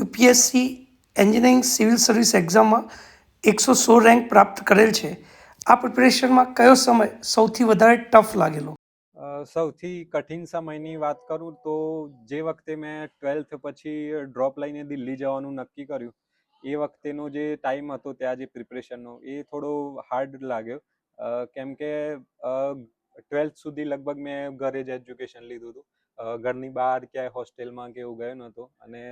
UPSC engineering civil service એક્ઝામમાં 116 rank પ્રાપ્ત કરેલ છે. આ પ્રિપેરેશનમાં કયો સમય સૌથી વધારે ટફ લાગેલો? સૌથી કઠિન સમયની વાત કરું તો જે વખતે મેં 12th પછી ડ્રોપ લઈને દિલ્હી જવાનું નક્કી કર્યું એ વખતેનો જે ટાઈમ હતો ત્યાં જે પ્રિપરેશનનો એ થોડો હાર્ડ લાગ્યો. કેમ કે 12th સુધી લગભગ મેં ઘરે જ એજ્યુકેશન લીધું હતું. ઘરની બહાર ક્યાંય હોસ્ટેલમાં કે એવું ગયો નહોતો અને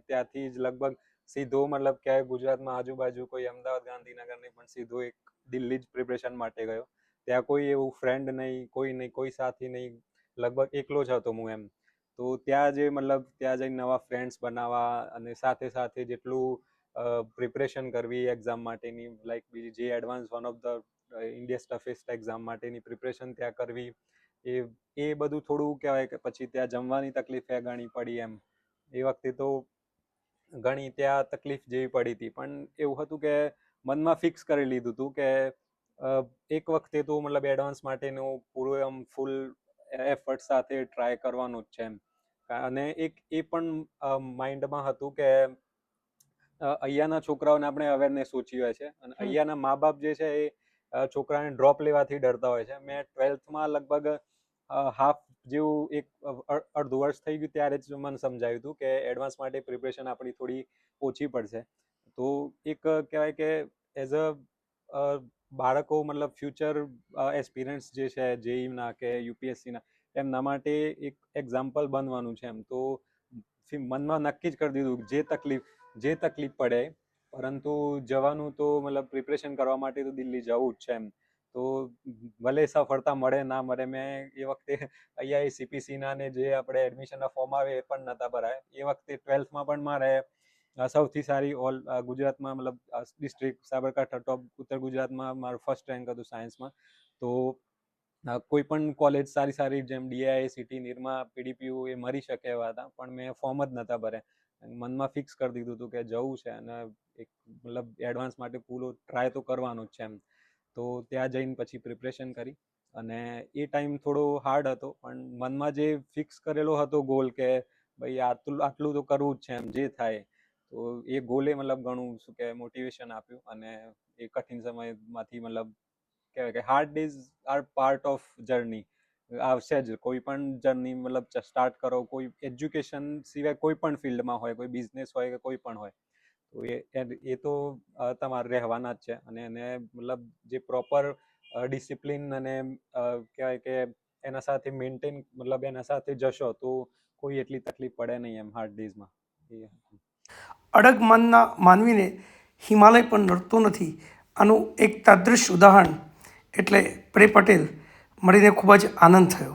ત્યાંથી જ લગભગ સીધો મતલબ ક્યાંય ગુજરાતમાં આજુબાજુ કોઈ અમદાવાદ ગાંધીનગર નહીં પણ સીધો એક દિલ્હી જ પ્રિપરેશન માટે ગયો. ત્યાં કોઈ એવું ફ્રેન્ડ નહીં, કોઈ સાથી નહીં, લગભગ એકલો જ હતો હું એમ. તો ત્યાં જે મતલબ ત્યાં જઈને નવા ફ્રેન્ડ્સ બનાવવા અને સાથે સાથે જેટલું પ્રિપરેશન કરવી એક્ઝામ માટેની, લાઈક બીજી જે advance one of the India's toughest exam માટેની પ્રિપરેશન ત્યાં કરવી, એ બધું થોડું કહેવાય કે પછી ત્યાં જમવાની તકલીફ ઘણી પડી એમ. એ વખતે તો ઘણી ત્યાં તકલીફ જેવી પડી હતી, પણ એવું હતું કે મનમાં ફિક્સ કરી લીધું હતું કે એક વખતે તો મતલબ એડવાન્સ માટેનું પૂરું આમ ફૂલ એફર્ટ સાથે ટ્રાય કરવાનું જ છે એમ. અને એક એ પણ માઇન્ડમાં હતું કે અહીંયાના છોકરાઓને આપણે અવેરનેસ ઓછી હોય છે અને અહીંયાના મા બાપ જે છે એ છોકરાને ડ્રોપ લેવાથી ડરતા હોય છે. મેં 12thમાં લગભગ હાફ જેવું એક અડધું વર્ષ થઈ ગયું ત્યારે જ મને સમજાયું હતું કે એડવાન્સ માટે પ્રિપરેશન આપણી થોડી ઓછી પડશે. તો એક કહેવાય કે એઝ અ બાળકો મતલબ ફ્યુચર એક્સપિરિયન્સ જે છે જેઈના કે યુપીએસસીના એમના માટે એક એક્ઝામ્પલ બનવાનું છે એમ. તો મનમાં નક્કી જ કરી દીધું જે તકલીફ પડે, પરંતુ જવાનું તો મતલબ પ્રિપરેશન કરવા માટે તો દિલ્હી જવું જ છે એમ. તો ભલે સફળતા મળે ના મળે, મેં એ વખતે અહીંયા સીપીસીના ને જે આપણે એડમિશનના ફોર્મ આવે એ પણ નહોતા ભરાય. એ વખતે 12thમાં પણ મારે સૌથી સારી ગુજરાતમાં મતલબ ડિસ્ટ્રિક્ટ સાબરકાંઠા ટોપ ઉત્તર ગુજરાતમાં મારું ફર્સ્ટ રેન્ક હતું સાયન્સમાં. તો કોઈ પણ કોલેજ સારી જેમ ડીઆઈ, સિટી, નિરમા, પીડીપીયુ એ મળી શકે એવા હતા, પણ મેં ફોર્મ જ નહોતા ભર્યા. મનમાં ફિક્સ કરી દીધું હતું કે જવું છે અને એક મતલબ એડવાન્સ માટે પૂરો ટ્રાય તો કરવાનું જ છે એમ. તો ત્યાં જઈને પછી પ્રિપરેશન કરી અને એ ટાઈમ થોડો હાર્ડ હતો, પણ મનમાં જે ફિક્સ કરેલો હતો ગોલ કે ભાઈ આટલું તો કરવું જ છે એમ જે થાય, તો એ ગોલે મતલબ ઘણું શું કે મોટિવેશન આપ્યું. અને એ કઠિન સમયમાંથી મતલબ કહેવાય કે hard days are part of journey. આવશે જ કોઈ પણ જર્ની, મતલબ સ્ટાર્ટ કરો કોઈ એજ્યુકેશન સિવાય કોઈ પણ ફિલ્ડમાં હોય, કોઈ બિઝનેસ હોય કે કોઈ પણ હોય, તો એ તો તમારે રહેવાના જ છે. અને એને મતલબ જે પ્રોપર ડિસિપ્લિન અને કહેવાય કે એના સાથે મેન્ટેન મતલબ એના સાથે જશો તો કોઈ એટલી તકલીફ પડે નહીં એમ હાર્ડ ડેઝમાં. અડગ મનના માનવીને હિમાલય પણ નડતો નથી. આનું એક તાદૃશ ઉદાહરણ એટલે પ્રે પટેલ મળીને ખૂબ જ આનંદ થયો.